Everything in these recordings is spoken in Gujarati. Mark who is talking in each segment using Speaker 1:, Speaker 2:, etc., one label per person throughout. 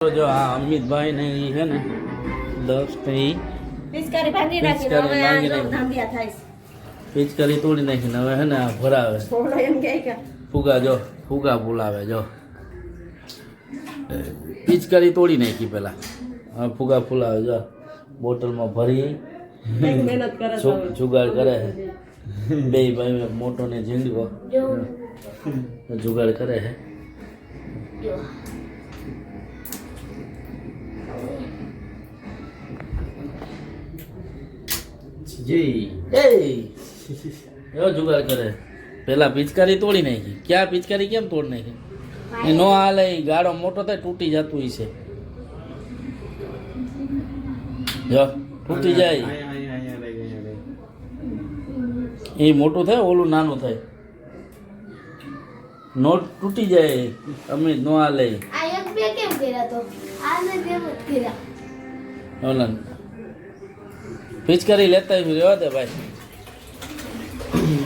Speaker 1: તો જો આ અમિતભાઈ ને ઈ છે ને દક્ષ ને ઈ
Speaker 2: પિચકારી ભાંગી નાખી હવે આ જો ધાંધિયા થાય
Speaker 1: પિચકારી તોડી નાખીને હવે હે ને આ ભરાવે
Speaker 2: બોલો એમ કે
Speaker 1: ફુગા બોલાવે જો પિચકારી તોડી નાખી પેલા હવે ફુગા ફૂલાવે જો બોટલમાં ભરી
Speaker 2: મહેનત કરે છે
Speaker 1: જુગાડ કરે બે ભાઈ મોટો ને ઝીંડવો જુગાડ કરે છે જી એવો જુગાડ કરે પેલા પિચકારી તોડી નાખી ક્યાં પિચકારી કેમ તોડી નાખી એ નો હાલે ગાડો મોટો થાય તૂટી જતું છે જો તૂટી જાય એ મોટું થાય ઓલું નાનું થાય નોટ તૂટી જાય અમે નો હાલે
Speaker 3: આ એક બે કેમ કર્યા તો આને કેમ કર્યા
Speaker 1: ઓલા પિચકારી લેતા રહેવા દે ભાઈ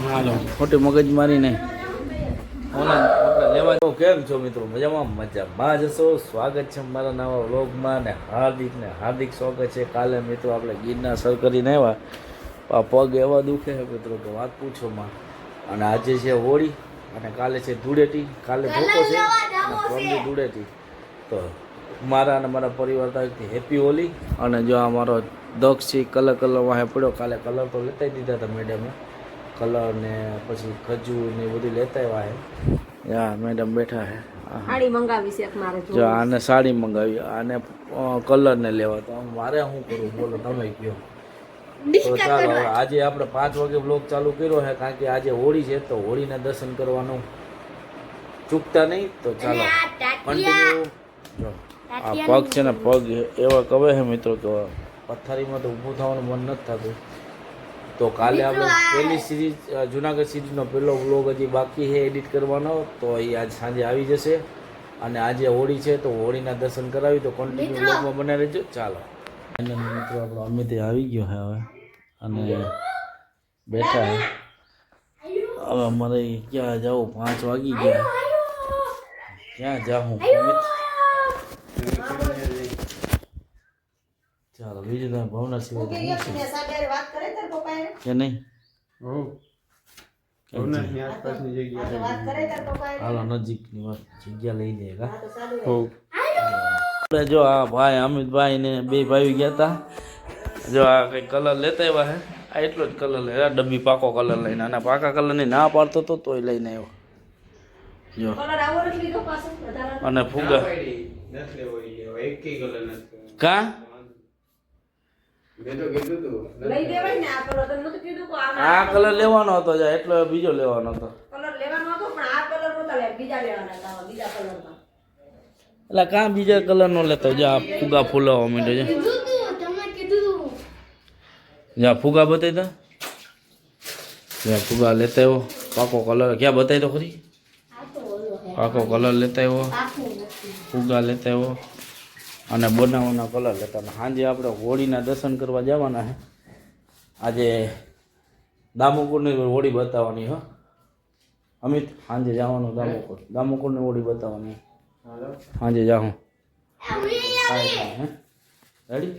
Speaker 1: હાલો ખોટી મગજ મારી નહીં ઓલા આપણે લેવા જાવ કેમ છો મિત્રો મજામાં જશો સ્વાગત છે મારા નવા વ્લોગમાં ને હાર્દિક સ્વાગત છે કાલે મિત્રો આપણે ગીરના સર કરીને આવ્યા આ પગ એવા દુખે છે મિત્રો કે વાત પૂછો માં અને આજે છે હોળી અને કાલે છે ધૂળેટી કાલે ધોકો છે અને પરમદી ધૂળેટી તો મારા અને મારા પરિવાર તરફથી હેપી હોલી અને જો આ મારો દક્ષ છે કલર વાહે પડ્યો કાલે કલર તો લેતા દીધા હતા મેડમે કલર ને પછી ખજૂર ને બધું લેતા આવ્યા યા મેડમ બેઠા છે
Speaker 2: સાડી મંગાવી છે મારે
Speaker 1: જો આને સાડી મંગાવી આને કલર ને લેવા તો મારે શું કરું બોલો તમે કયો તો ચાલો હવે આજે આપણે 5 વાગે બ્લોગ ચાલુ કર્યો છે કારણ કે આજે હોળી છે તો હોળીના દર્શન કરવાનું ચૂકતા નહીં તો ચાલો કન્ટિન્યુ જો આ પગ છે ને પગ એવા કવે છે મિત્રો કે પથારીમાં તો ઊભું થવાનું મન નથી થતું તો કાલે આપણે પહેલી સિરીઝ જુનાગઢ સિરીઝનો પહેલો વ્લોગ હજી બાકી છે એડિટ કરવાનો તો એ આજ સાંજે આવી જશે અને આજે હોળી છે તો હોળીના દર્શન કરાવી તો કન્ટિન્યુ વ્લોગમાં બનાવી રહેજો ચાલો મિત્રો આપણો અમિતે આવી ગયો છે હવે અને બેઠા છે હવે અમારે ક્યાં જાઉં 5 વાગી ગયા ક્યાં જાઉં અમિત ચાલો બીજું તમે ભાવના સિવાય કે નહીં હાલો નજીકની વાત જગ્યા લઈ લે આપણે જો આ ભાઈ અમિતભાઈ ને બે ભાઈ ગયા હતા જો આ કઈ કલર લેતા આવ્યા હે આ એટલો જ કલર લે ડબ્બી પાકો કલર લઈને અને પાકા કલર ની ના પાડતો તો તોય લઈને આવ્યો જો અને ફુગા કા આ કલર લેવાનો હતો એટલો બીજો લેવાનો હતો એટલે કાં બીજા કલર નો લેતો જા ફુગા ફૂલાવા માંડ્યો છે જા ફુગા બતાવી દો જા ફુગા લેતા આવ્યો પાકો કલર ક્યાં બતાવી દો ખરી પાકો કલર લેતા આવ્યો ફુગા લેતા આવ્યો અને બનાવવાના કલર લેતા સાંજે આપણે હોળીના દર્શન કરવા જવાના છે આજે દામોકુરની હોળી બતાવવાની હો અમિત સાંજે જવાનું દામોકુરની હોળી બતાવવાની સાંજે જાઉં રેડી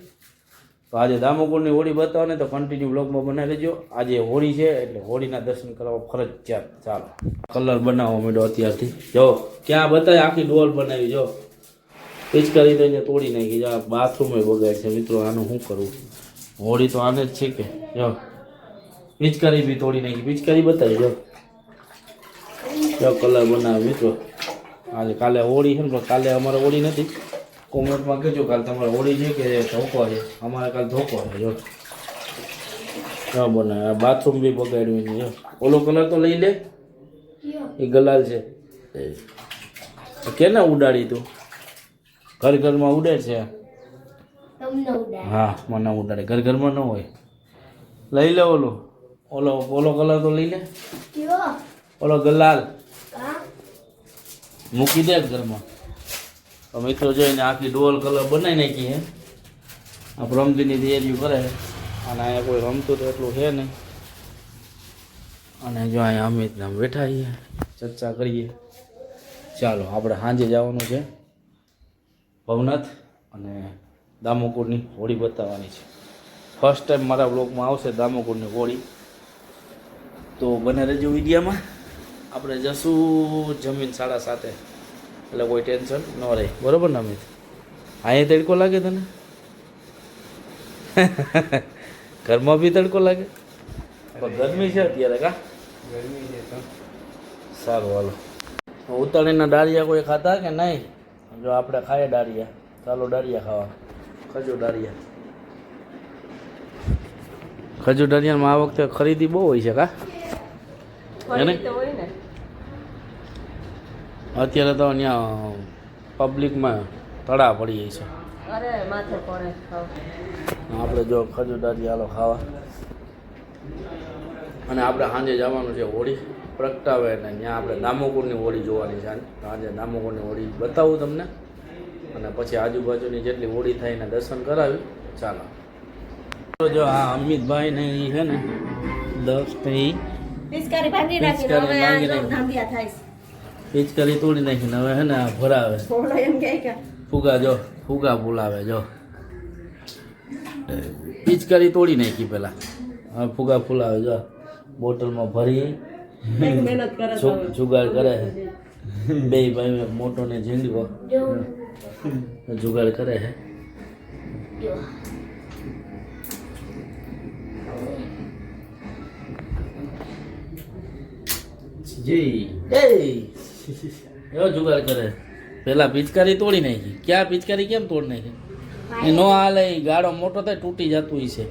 Speaker 1: તો આજે દામોકુરની હોળી બતાવવાની તો કન્ટિન્યુ બ્લોગમાં બનાવી લેજો આજે હોળી છે એટલે હોળીના દર્શન કરવા ફરજિયાત ચાલો કલર બનાવવા માંડ્યો અત્યારથી જો ક્યાં બતાવે આખી ડોલ બનાવી જો પિચકારી તો અહીંયા તોડી નાખી જો બાથરૂમ બગાડ છે મિત્રો આનું શું કરવું હોળી તો આને જ છે કે જો પિચકારી બી તોડી નાખી પિચકારી બતાવી જો કલર બનાવે મિત્રો આજે કાલે હોળી છે ને પણ કાલે અમારે હોળી નથી કોમેન્ટમાં કહેજો કાલે તમારે હોળી છે કે ધોકો છે અમારે કાલે ધોકો છે જો બનાવે બાથરૂમ બી બગાડ્યું જો ઓલો કલર તો લઈ લે એ ગલાલ છે કેને ઉડાડી તું ઘરમાં ઉડે છે હા મને ઉડાડે ઘરમાં ન હોય લઈ લે ઓલો કલર તો લઈ લે ઓલો ગલાલ મૂકી દે ઘરમાં તો મિત્રો જોઈને આખી ડોલ કલર બનાવી નાખી હે આ રમતીની તૈયારીઓ કરે અને અહીંયા કોઈ રમતું તો એટલું છે નહીં અને જો અહીંયા અમિત નામ બેઠા છીએ ચર્ચા કરીએ ચાલો આપણે સાંજે જવાનું છે ભવનાથ અને દામોકુળની હોળી બતાવવાની છે. ફર્સ્ટ ટાઈમ મારા બ્લોગમાં આવશે દામોકુળની હોળી, તો બને રહેજો વિડીયામાં. આપણે જશું જમીન 7:30, એટલે કોઈ ટેન્શન ન રહે. બરાબર ને અમિત? અહીંયા તડકો લાગે તને? ઘરમાં બી તડકો લાગે? પણ ગરમી છે અત્યારે કા?
Speaker 4: ગરમી છે તો
Speaker 1: સારું હાલો. ઉતાણીના ડાળિયા કોઈ ખાતા કે નહીં? જો આપણે ખાઈએ ડાળિયા, ચાલો ડાળિયા ખાવા. ખજૂર ડાળિયા. ખજૂર ડાળિયામાં આ વખતે ખરીદી બહુ હોય છે કા? એને
Speaker 2: તો હોય ને.
Speaker 1: અત્યારે તો અહીંયા પબ્લિકમાં તળા પડી જાય છે.
Speaker 2: અરે માથે પડે ખાવ.
Speaker 1: આપણે જો ખજૂર ડાળિયા હાલો ખાવા. અને આપણે સાંજે જવાનું છે હોળી પ્રગટાવે, ને ત્યાં આપણે દામોકુળની હોળી જોવાની છે. સાંજે દામોકુળની હોળી બતાવું તમને, અને પછી આજુબાજુની જેટલી હોળી થાય એને દર્શન કરાવી. ચાલો. તો જો આ અમિતભાઈ ને એ છે ને 10 ને એ
Speaker 2: પિચકારી ભાંગી નાખી
Speaker 1: પિચકારી
Speaker 2: હવે આ
Speaker 1: ભાંગી
Speaker 2: જો
Speaker 1: નાખી.
Speaker 2: ધાંધિયા થાય છે.
Speaker 1: પિચકારી તોડી નાખીને હવે છે ને આ ભરાવે.
Speaker 2: થોડો એમ કહે કે
Speaker 1: ફુગા જો ફુગા બોલાવે જો. પિચકારી તોડી નાખી પેલા, હવે ફુગા ફૂલાવે જો. બોટલમાં ભરી
Speaker 2: કંઈક મહેનત કરે તો હવે.
Speaker 1: જુગાડ કરે છે. બે ભાઈ મોટો ને ઝીંડવો
Speaker 3: જો
Speaker 1: જુગાડ કરે છે.
Speaker 3: જો
Speaker 1: જી એવો જુગાડ કરે. પેલા પિચકારી તોડી નાખી. ક્યાં પિચકારી કેમ તોડી નાખી? એ નો હાલે, ઈ ગાડો મોટો થાય તૂટી જતું હશે.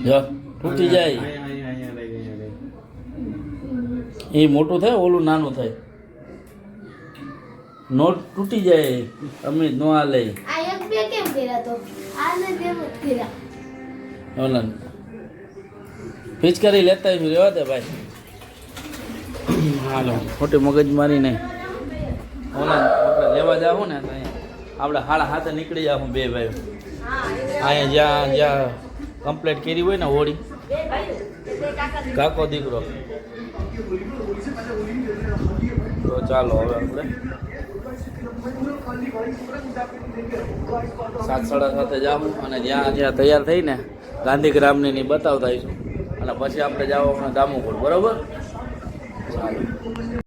Speaker 1: જો તૂટી જાય.
Speaker 4: અહીંયા રહી.
Speaker 1: એ મોટું થાય ઓલું નાનું થાય. નોટ તૂટી જાય. અમે નો હાલે.
Speaker 3: આ એક બે કેમ કર્યા તો આને તેમ જ કર્યા.
Speaker 1: ઓલા પિચકારી લેતા આવી રહેવા દે ભાઈ. હાલો ખોટી મગજમારી નહીં. ઓલા આપણે લેવા જાવું ને તો આપણે 7:30 નીકળી જાવું બે ભાઈ. અહીંયા જ્યાં જ્યાં કમ્પ્લીટ કરી હોય ને હોળી,
Speaker 2: બે ભાઈઓ કે બે કાકા દીકરા.
Speaker 1: કાકો દીકરો. તો ચાલો હવે આપણે 7:30 જાવું, અને જ્યાં જ્યાં તૈયાર થઈને ગાંધીગ્રામની ની બતાવતા આવીશું, અને પછી આપણે જવાનું દામોકુળ. બરાબર? ચાલો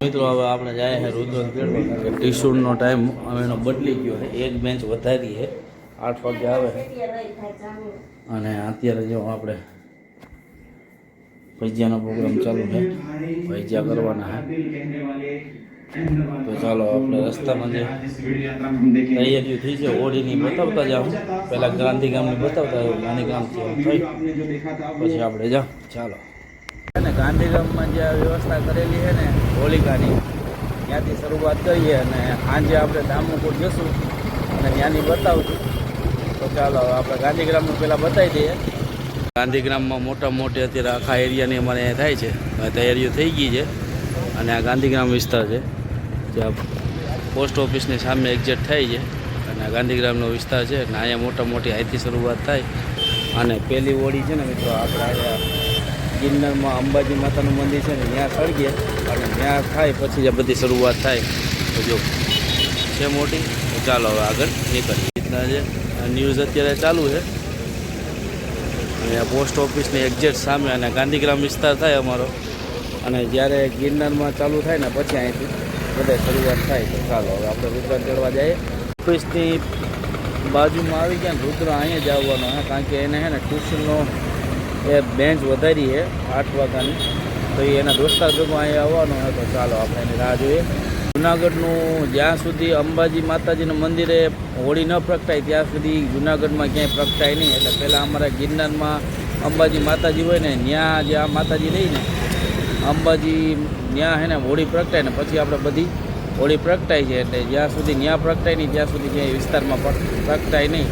Speaker 1: મિત્રો, હવે આપણે જાય છે રુદ્ર તેડવા, કારણ કે ટીશુનો ટાઈમ હવે એનો બદલી ગયો છે. એક બેન્ચ વધારી છે, 8 વાગે આવે છે. અને અત્યારે જો આપણે ભજીયાનો પ્રોગ્રામ ચાલુ છે, ભજીયા કરવાના છે. તો ચાલો આપણે રસ્તામાં જે તૈયારીઓ થઈ છે હોળીની બતાવતા જાઉં. પહેલાં ગાંધીગામની બતાવતા જાઉં, ગાંધીગામથી થઈ પછી આપણે જાઉં. ચાલો. અને ગાંધીગામમાં જે વ્યવસ્થા કરેલી છે ને હોલિકાની, ત્યાંથી શરૂઆત કરીએ, અને સાંજે આપણે દામોકુળ જશું અને ત્યાંની બતાવશું. તો ચાલો હવે આપણે ગાંધીગ્રામનું પહેલાં બતાવી દઈએ. ગાંધીગ્રામમાં મોટા મોટી અત્યારે આખા એરિયાની અમારે અહીંયા થાય છે. હવે તૈયારીઓ થઈ ગઈ છે, અને આ ગાંધીગ્રામ વિસ્તાર છે, જ્યાં પોસ્ટ ઓફિસની સામે એક્ઝેક્ટ થાય છે, અને આ ગાંધીગ્રામનો વિસ્તાર છે. અને અહીંયા મોટા મોટી અહીંથી શરૂઆત થાય. અને પહેલી હોળી છે ને મિત્રો, આપણે અહીંયા ગિરનારમાં અંબાજી માતાનું મંદિર છે ને ત્યાં સળગીએ, અને ત્યાં થાય પછી જ બધી શરૂઆત થાય. તો જો છે મોટી. તો ચાલો હવે આગળ નીકળીએ. રીતના છે ન્યૂઝ અત્યારે ચાલુ છે, અને આ પોસ્ટ ઓફિસની એક્ઝેક્ટ સામે, અને ગાંધીગ્રામ વિસ્તાર થાય અમારો. અને જ્યારે ગિરનારમાં ચાલુ થાય ને પછી અહીંથી બધા શરૂઆત થાય. તો ચાલો હવે આપણે રુદ્ર ચડવા જઈએ. ઓફિસની બાજુમાં આવી ગયા ને રુદ્ર અહીંયા જ આવવાનો હે, કારણ કે એને છે ને ટ્યુશનનો એ બેન્ચ વધારી છે 8 વાગ્યાની. તો એ એના દોસ્તાર ભેગો અહીંયા આવવાનો હોય. તો ચાલો આપણે એની રાહ જોઈએ. જુનાગઢનું જ્યાં સુધી અંબાજી માતાજીનું મંદિરે હોળી ન પ્રગટાય ત્યાં સુધી જુનાગઢમાં ક્યાંય પ્રગટાય નહીં. એટલે પહેલાં અમારા ગિરનારમાં અંબાજી માતાજી હોય ને, ત્યાં જે આ માતાજી રહીને અંબાજી, ત્યાં છે ને હોળી પ્રગટાય ને પછી આપણે બધી હોળી પ્રગટાય છે. એટલે જ્યાં સુધી ત્યાં પ્રગટાય નહીં ત્યાં સુધી ક્યાંય વિસ્તારમાં પ્રગટાય નહીં.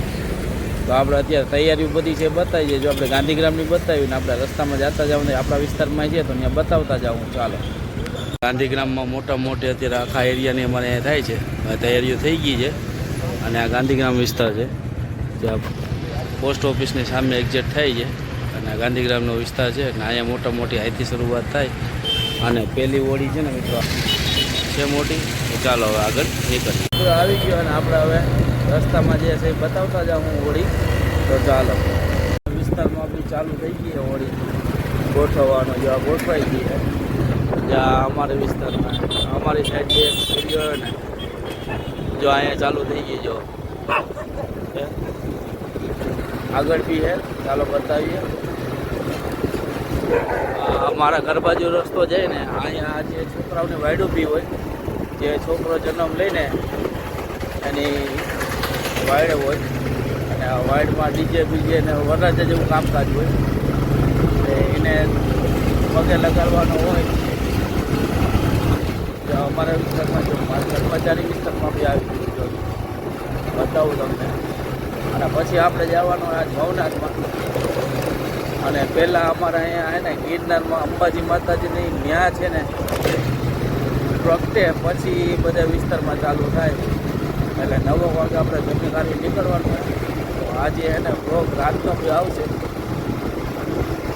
Speaker 1: તો આપણે અત્યારે તૈયારીઓ બધી છે બતાવી છે. જો આપણે ગાંધીગ્રામની બતાવી ને આપણે રસ્તામાં જતા જાઉં ને આપણા વિસ્તારમાં છે તો ત્યાં બતાવતા જાઉં. ચાલો. ગાંધીગ્રામમાં મોટા મોટી અત્યારે આખા એરિયાની અમારે અહીંયા થાય છે. હવે તૈયારીઓ થઈ ગઈ છે, અને આ ગાંધીગ્રામ વિસ્તાર છે, જ્યાં પોસ્ટ ઓફિસની સામે એક્ઝેક્ટ થાય છે, અને આ ગાંધીગ્રામનો વિસ્તાર છે. અને અહીંયા મોટા મોટી અહીંથી શરૂઆત થાય. અને પહેલી હોળી છે ને મિત્રો છે મોટી. તો ચાલો હવે આગળ નીકળીએ. આવી ગયો અને આપણે હવે રસ્તામાં જે છે એ બતાવતા જાઉં હું હોળી. તો ચાલો વિસ્તારમાં આપણી ચાલુ થઈ ગઈ છે હોળી ગોઠવવાનો. જો આ ગોઠવાઈ ગઈ છે જ્યાં અમારા વિસ્તારમાં અમારી સાઈડ જે સ્ટુડિયો હોય ને જો અહીંયા ચાલુ થઈ ગઈ. જો આગળ બી છે, ચાલો બતાવીએ. અમારા ઘર બાજુ રસ્તો જાય ને અહીંયા જે છોકરાઓને વાયડું બી હોય, જે છોકરો જન્મ લઈને એની વાયડ હોય અને આ વાયડમાં ડીજે બીજે ને વરરાજા જેવું કામકાજ હોય એને પગે લગાડવાનો હોય. જો અમારા વિસ્તારમાં જો કર્મચારી વિસ્તારમાં બી આવી ગયું બતાવું તમને. અને પછી આપણે જવાનું આજ ભવનાથમાં. અને પહેલાં અમારા અહીંયા હે ને ગિરનારમાં અંબાજી માતાજીની ન્યા છે ને પ્રગટે પછી બધા વિસ્તારમાં ચાલુ થાય એટલે 9 વાગે આપણે જમી કાઢી નીકળવાનું હોય. તો આજે હે ને બ્લોગ રાતનો બી આવશે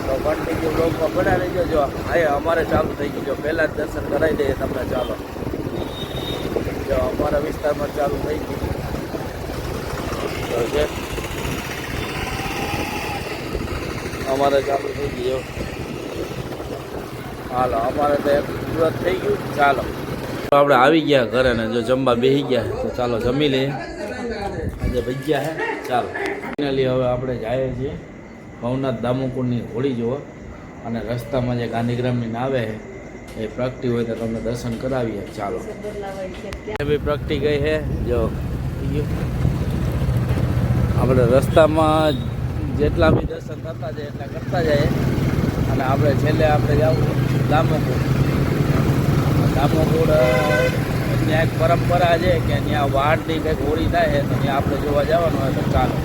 Speaker 1: તો કન્ટિન્યુ બ્લોગમાં બનાવી લેજો. જો હા અમારે ચાલુ થઈ ગયું. જો પહેલાં જ દર્શન કરાવી દઈએ તમને. ચાલો જો અમારા વિસ્તારમાં ચાલુ થઈ ગયું તો છે અમારે ચાલુ થઈ ગયું. હાલો અમારે તો એક પૂરત થઈ ગયું. ચાલો આપણે આવી ગયા ઘરે ને જો જમવા બેસી ગયા તો ચાલો જમી લઈએ. આજે ભજીયા હે. ચાલો ફાઇનલી હવે આપણે જઈએ છીએ ભવનાથ દામોકુંડની હોળી જોવા. અને રસ્તામાં જે ગાંધીગ્રામની નાવે છે એ પ્રગટી હોય તો તમને દર્શન કરાવીએ. ચાલો એ બી પ્રગટી ગઈ છે. જો આપણે રસ્તામાં જેટલા બી દર્શન થતા જાય એટલા કરતા જાય. અને આપણે છેલ્લે આપણે જવું દામોકુંડ. દામોકુંડ ત્યાં એક પરંપરા છે કે ત્યાં વાડની કંઈક હોળી થાય છે તો ત્યાં આપણે જોવા જવાનું હોય તો ચાલો.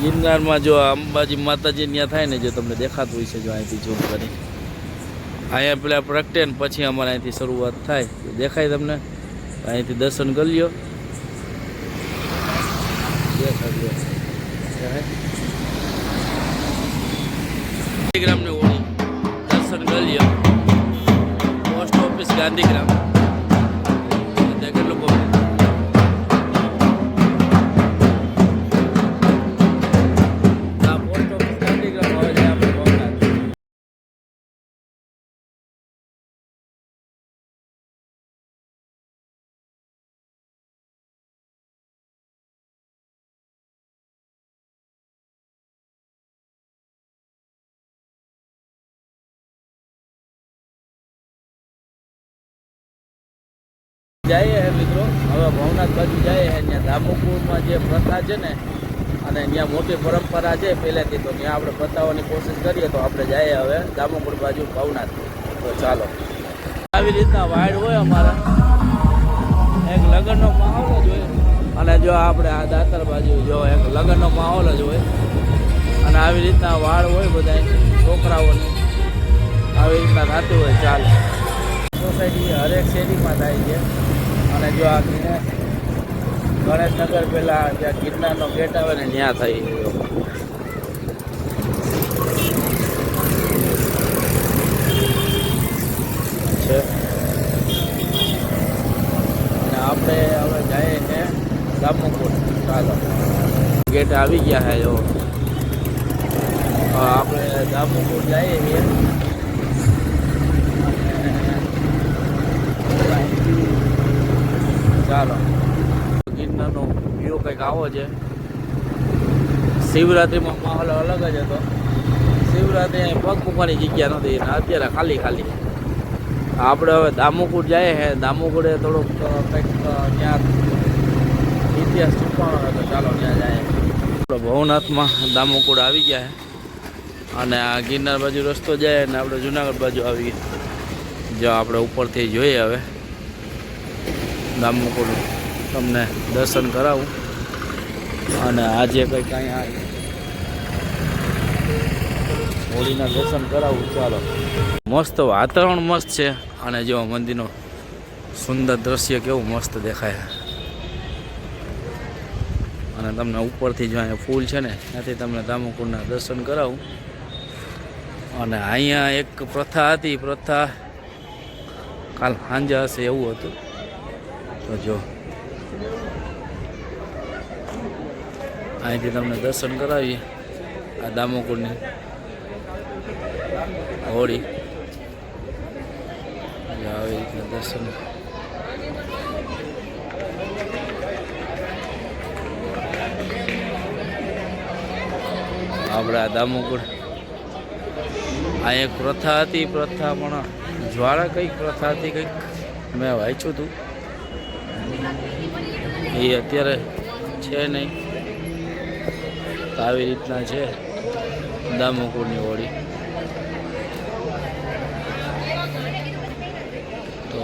Speaker 1: ગિરનારમાં જો અંબાજી માતાજી ત્યાં થાય ને જો તમને દેખાતું હોય છે જો અહીંથી ઝૂમ કરી અહીંયા પેલા પ્રગટે ને પછી અમારે અહીંથી શરૂઆત થાય દેખાય તમને. અહીંથી દર્શન કરી લ્યો. ગાંધીગ્રામની હોળી દર્શન કરી લ્યો. Post office Gandhigram. કેટલું પોસ્ટ ઓફિસ ગાંધીગ્રામ આવે છે આપણે ભવનાથ. જઈએ હે મિત્રો હવે ભવનાથ બાજુ જઈએ હે. ત્યાં દામોકુંડમાં જે પ્રથા છે ને અને ત્યાં મોટી પરંપરા છે પહેલેથી તો ત્યાં આપણે બતાવવાની કોશિશ કરીએ. તો આપણે જઈએ હવે દામોકુંડ બાજુ ભવનાથ. તો ચાલો આવી રીતના વાડ હોય અમારા એક લગ્નનો માહોલ જ હોય. અને જો આપણે આ દાતર બાજુ જો એક લગ્નનો માહોલ જ હોય. અને આવી રીતના વાડ હોય બધા છોકરાઓની આવી રીતના થતું હોય. ચાલો સોસાયટી હરેક શેરીમાં થાય છે. અને જો આ ગણેશનગર પહેલાં જ્યાં ગિરનારનો ગેટ આવે ને ત્યાં થાય છે. અને આપણે હવે જઈએ ને દામોકુંડ. ચાલો ગેટ આવી ગયા છે. જો આપણે દામોકુંડ જઈએ છીએ. ચાલો ગિરનારનો વ્યૂ કંઈક આવો છે. શિવરાત્રિમાં માહોલ અલગ જ હતો. શિવરાત્રિ પગ મૂકવાની જગ્યા નથી ને અત્યારે ખાલી ખાલી. આપણે હવે દામોકુંડ જઈએ છે. દામોકુંડે થોડુંક કંઈક ત્યાં ઇતિહાસ છુપાણો હતો. ચાલો ત્યાં જાય. આપણે ભવનાથમાં દામોકુંડ આવી ગયા છે. અને આ ગિરનાર બાજુ રસ્તો જાય ને આપણે જુનાગઢ બાજુ આવી જો આપણે ઉપરથી જોઈએ હવે દામોકુંડ તમને દર્શન કરાવું. અને આજે કંઈક અહીંયા હોળીના દર્શન કરાવું. ચાલો મસ્ત વાતાવરણ મસ્ત છે. અને જો મંદિરનો સુંદર દ્રશ્ય કેવું મસ્ત દેખાય. અને તમને ઉપરથી જો અહીંયા ફૂલ છે ને ત્યાંથી તમને દામોકુંડના દર્શન કરાવું. અને અહીંયા એક પ્રથા હતી. પ્રથા કાલ સાંજે હશે એવું હતું. તો જો અહીંથી તમને દર્શન કરાવીએ આ દામોકુળની હોળી આવી રીતના દર્શન આપણે આ દામોકુળ આ એક પ્રથા હતી પ્રથા પણ જ્વાળા કઈક પ્રથા હતી કંઈક મેં વાંચ્યું હતું એ અત્યારે છે નહીં તો આવી રીતના છે દામોકુળની હોળી તો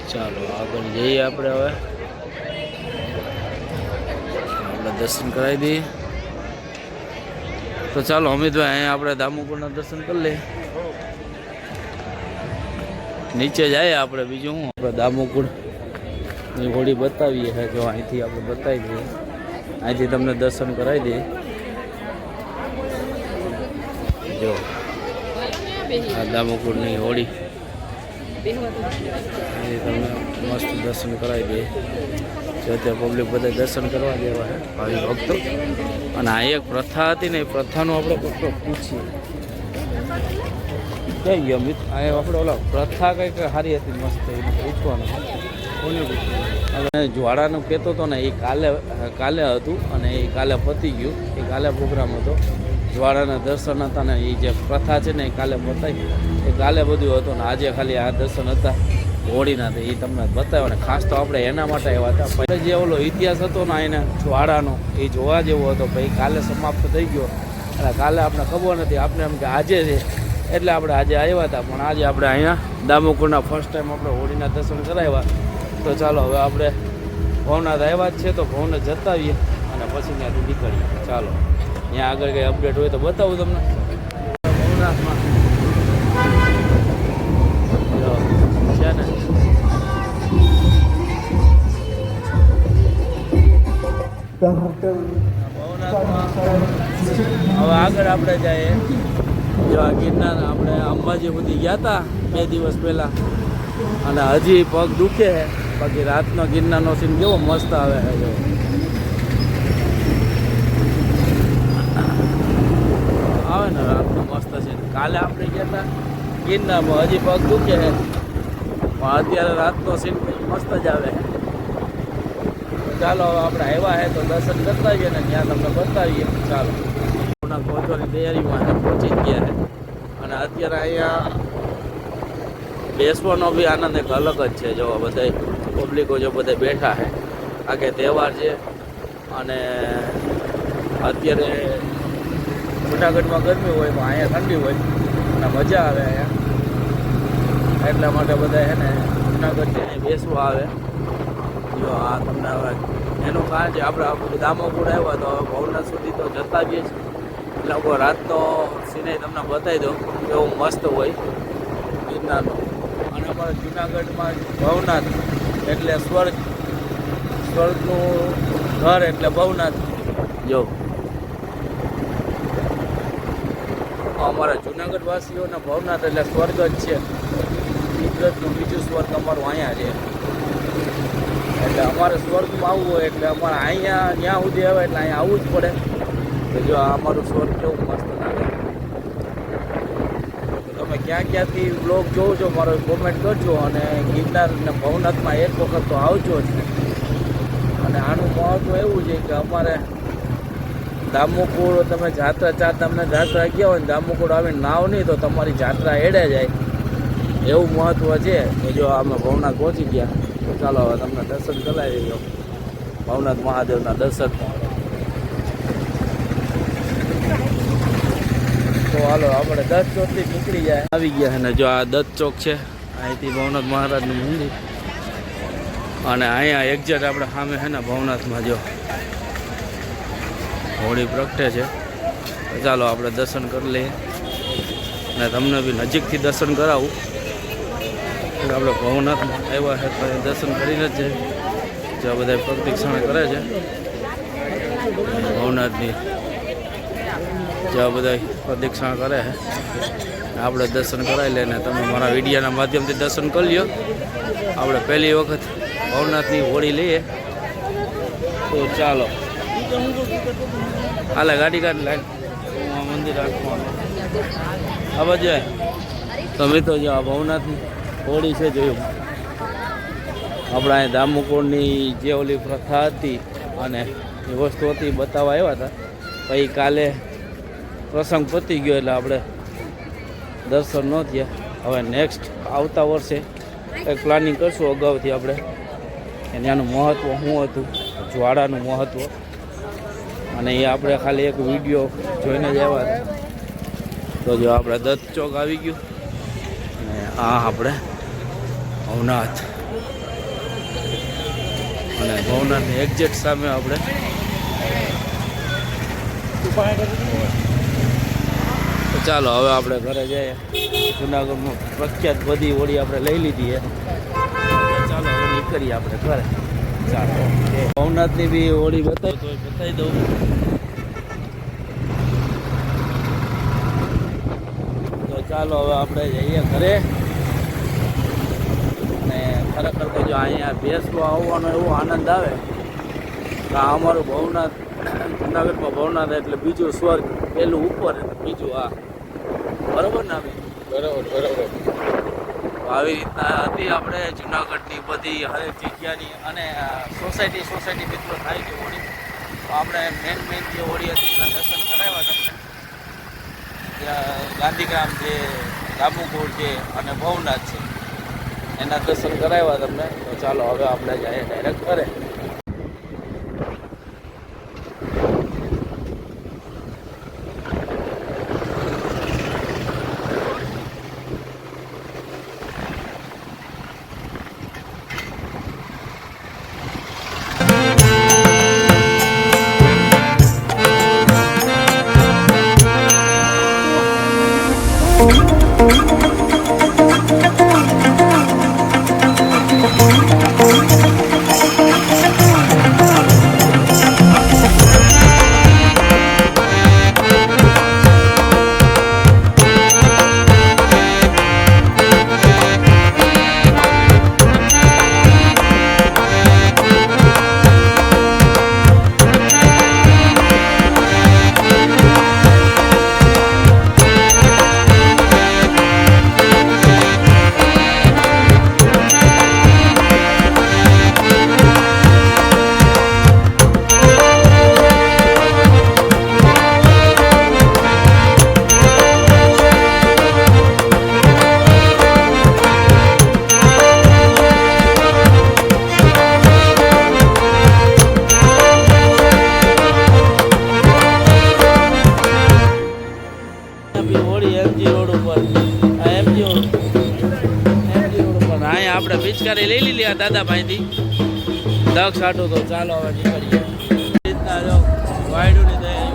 Speaker 1: ચાલો આગળ જઈએ આપણે હવે આપણે દર્શન કરાવી દઈએ તો ચાલો અમિતભાઈ અહીંયા આપણે દામોકુળના દર્શન કરી લઈએ નીચે જાય આપણે બીજું શું આપણે દામોકુળની હોળી બતાવીએ છે જો અહીંથી આપણે બતાવી દઈએ અહીંથી તમને દર્શન કરાવી દઈએ જો આ દામોકુળની હોળી અહીંથી તમને મસ્ત દર્શન કરાવી દઈએ જો ત્યાં પબ્લિક બધા દર્શન કરવા જેવા છે ભાવિ ભક્તો અને આ એક પ્રથા હતી ને એ પ્રથાનું આપણે પૂછીએ કઈ ગયો મિત અહીંયા આપણે ઓલા પ્રથા કંઈક સારી હતી મસ્ત એને પૂછવાનું હવે જ્વાળાનું કહેતો હતો ને એ કાલે હતું અને એ કાલે પતી ગયું એ કાલે પ્રોગ્રામ હતો જ્વાળાના દર્શન હતા ને એ જે પ્રથા છે ને એ કાલે પતાવી એ કાલે બધું હતું ને આજે ખાલી આ દર્શન હતા હોળીના તો એ તમને બતાવ્યો ને ખાસ તો આપણે એના માટે આવ્યા હતા પછી જે ઓલો ઇતિહાસ હતો ને એને જ્વાળાનો એ જોવા જેવો હતો પછી કાલે સમાપ્ત થઈ ગયો અને કાલે આપણે ખબર નથી આપણે એમ કે આજે છે એટલે આપણે આજે આવ્યા હતા પણ આજે આપણે અહીંયા દામોકુળના ફર્સ્ટ ટાઈમ આપણે હોળીના દર્શન કરાવ્યા તો ચાલો હવે આપણે ભવનાથ આવ્યા જ છે તો ભવનાથ જતા આવીએ અને પછી ત્યાંથી નીકળીએ ચાલો ત્યાં આગળ કંઈ અપડેટ હોય તો બતાવું તમને ભવનાથમાં છે ને ભવનાથમાં હવે આગળ આપણે જઈએ જો આ ગિરનાર આપણે અંબાજી સુધી ગયા હતા 2 દિવસ પહેલાં અને હજી પગ દુખે છે બાકી રાતનો ગિરનારનો સીન કેવો મસ્ત આવે છે જો આવે ને રાતનો મસ્ત સીન કાલે આપણે ગયા હતા ગિરનારમાં હજી પગ દુખે છે પણ અત્યારે રાતનો સીન મસ્ત જ આવે ચાલો હવે આપણે આવ્યા છે તો દર્શન કરતા આવીએ ને ત્યાં તમને બતાવીએ ચાલો પહોંચવાની તૈયારીમાં પહોંચી જ ગયા છે અને અત્યારે અહીંયા બેસવાનો બી આનંદ એક અલગ જ છે જો બધા પબ્લિકો જો બધા બેઠા છે આખે તહેવાર છે અને અત્યારે જૂનાગઢમાં ગરમી હોય પણ અહીંયા ઠંડી હોય અને મજા આવે અહીંયા એટલા માટે બધા છે ને જૂનાગઢથી અહીં બેસવા આવે જો આ તમને હવે એનું કારણ છે આપણે દામોકુળ આવ્યા તો ભવનાથ સુધી તો જતા જઈએ છીએ લોકો રાતનો સિનેરી તમને બતાવી દો એવું મસ્ત હોય ગિરનારનો અને અમારા જૂનાગઢમાં ભવનાથ એટલે સ્વર્ગનું ઘર એટલે ભવનાથ જો અમારા જૂનાગઢ વાસીઓના ભવનાથ એટલે સ્વર્ગ જ છે ગુજરાતનું બીજું સ્વર્ગ અમારું અહીંયા છે એટલે અમારે સ્વર્ગમાં આવવું હોય એટલે અમારે અહીંયા ત્યાં સુધી આવે એટલે અહીંયા આવવું જ પડે તો જો આ અમારું સ્વર્ગ કેવું મસ્ત લાગે તમે ક્યાં ક્યાંથી બ્લોગ જોવો છો મારો કોમેન્ટ કરજો અને ગિરનાર અને ભવનાથમાં એક વખત તો આવજો જ અને આનું મહત્વ એવું છે કે અમારે દામોકુળ તમે જાત્રા તમને જાત્રા ગયા હોય ને દામોકુળ આવીને નાવ નહીં તો તમારી જાત્રા એડે જાય એવું મહત્વ છે કે જો અમે ભવનાથ પહોંચી ગયા તો ચાલો હવે તમને દર્શન કરાવી દો ભવનાથ મહાદેવના દર્શન તો હાલો આપણે દત્ત ચોકથી નીકળી જાય આવી ગયા છે ને જો આ દત્ત ચોક છે અહીંથી ભવનાથ મહારાજનું મંદિર અને અહીંયા એક્ઝેક્ટ આપણે સામે છે ને ભવનાથમાં જો હોળી પ્રગટે છે તો ચાલો આપણે દર્શન કરી લઈએ અને તમને બી નજીકથી દર્શન કરાવું આપણે ભવનાથમાં આવ્યા છે તો દર્શન કરીને જ જે બધા પ્રદક્ષિણા કરે છે ભવનાથની જેવા બધા પ્રદક્ષિણા કરે છે આપણે દર્શન કરાવી લઈને તમે મારા વિડીયોના માધ્યમથી દર્શન કરી લ્યો આપણે પહેલી વખત ભવનાથની હોળી લઈએ. તો ચાલો હાલે ગાડી કાઢી લાઈન મંદિર રાખવાનું આ બાજુ તો મિત્રો જો આ ભવનાથની હોળી છે જોયું આપણા અહીં દામુકોળની જે ઓલી પ્રથા હતી અને એ વસ્તુ હતી બતાવવા આવ્યા હતા. પછી કાલે પ્રસંગ પતી ગયો એટલે આપણે દર્શન ન થયા. હવે નેક્સ્ટ આવતા વર્ષે કંઈક પ્લાનિંગ કરશું અગાઉથી આપણે કે ત્યાંનું મહત્ત્વ શું હતું, જ્વાળાનું મહત્ત્વ, અને એ આપણે ખાલી એક વિડીયો જોઈને જ આવ્યા હતા. તો જો આપણે દત્ત ચોક આવી ગયું અને આ આપણે ભવનાથ અને ભવનાથની એક્ઝેક્ટ સામે આપણે તો ચાલો હવે આપણે ઘરે જઈએ. જુનાગઢમાં પ્રખ્યાત બધી હોળી આપણે લઈ લીધી છે. ચાલો હવે નીકળીએ આપણે ઘરે. ચાલો ભવનાથની બી હોળી બતાવી તો બતાવી દઉં. તો ચાલો હવે આપણે જઈએ ઘરે. અને ખરેખર તો જો અહીંયા બેસવા આવવાનો એવો આનંદ આવે કે આ અમારું ભવનાથ જુનાગઢમાં ભવનાથ એટલે બીજું સ્વર્ગ, પહેલું ઉપર બીજું આ બરાબર ને અમે
Speaker 4: બરાબર.
Speaker 1: આવી રીતના હતી આપણે જુનાગઢની બધી હરેક જગ્યાની અને સોસાયટી મિત્રો થાય છે હોળી. તો આપણે મેન જે હોળી હતી એના દર્શન કરાવ્યા તમને. ત્યાં ગાંધીગ્રામ છે, દામુકોળ છે અને ભવનાથ છે એના દર્શન કરાવ્યા તમને. તો ચાલો હવે આપણે જઈએ ડાયરેક્ટ ઘરે. આપણે પિચકારી લઈ લીધી આ દાદાભાઈથી દક્ષ આટું. તો ચાલો હવે નીકળીએ. રીતના જો વાયડુની દયા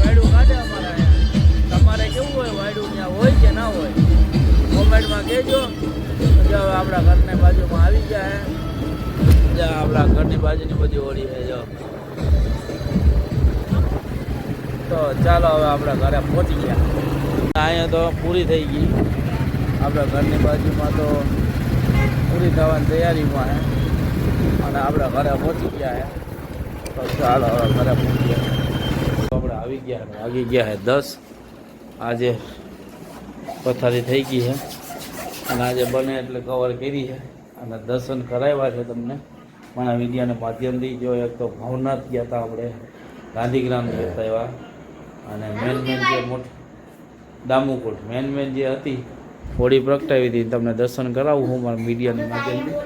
Speaker 1: વાયડું કાઢે અમારા અહીંયા. તમારે કેવું હોય વાયડું ત્યાં હોય કે ના હોય કોમેન્ટમાં કહેજો. જો આપણા ઘરની બાજુમાં આવી ગયા હે. આપણા ઘરની બાજુની બધી હોળી છે જો. તો ચાલો હવે આપણા ઘરે પહોંચી ગયા. અહીંયા તો પૂરી થઈ ગઈ. આપણા ઘરની બાજુમાં તો પૂરી થવાની તૈયારીમાં છે અને આપણા ઘરે પહોંચી ગયા છે. તો ચાલો હવે ઘરે પહોંચી ગયા. આપણે આવી ગયા વાગી ગયા છે 10. આજે પથારી થઈ ગઈ છે અને આજે બને એટલે કવર કરી છે અને દર્શન કરાવ્યા છે તમને પણ આ વિડીયોના માધ્યમથી. જો એક તો ભવનાથ ગયા હતા આપણે, ગાંધીગ્રામ ગયા હતા એવા, અને મેન જે મોટી દામુકોળ મેન જે હતી હોળી પ્રગટાવી હતી તમને દર્શન કરાવું હું મારા મીડિયાની માધ્યમથી.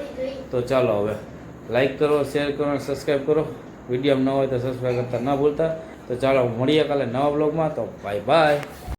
Speaker 1: તો ચાલો હવે લાઈક કરો, શેર કરો, સબસ્ક્રાઈબ કરો. વિડીયો ન હોય તો સબસ્ક્રાઈબ કરતા ના ભૂલતા. તો ચાલો મળીએ કાલે નવા બ્લોગમાં. તો બાય બાય.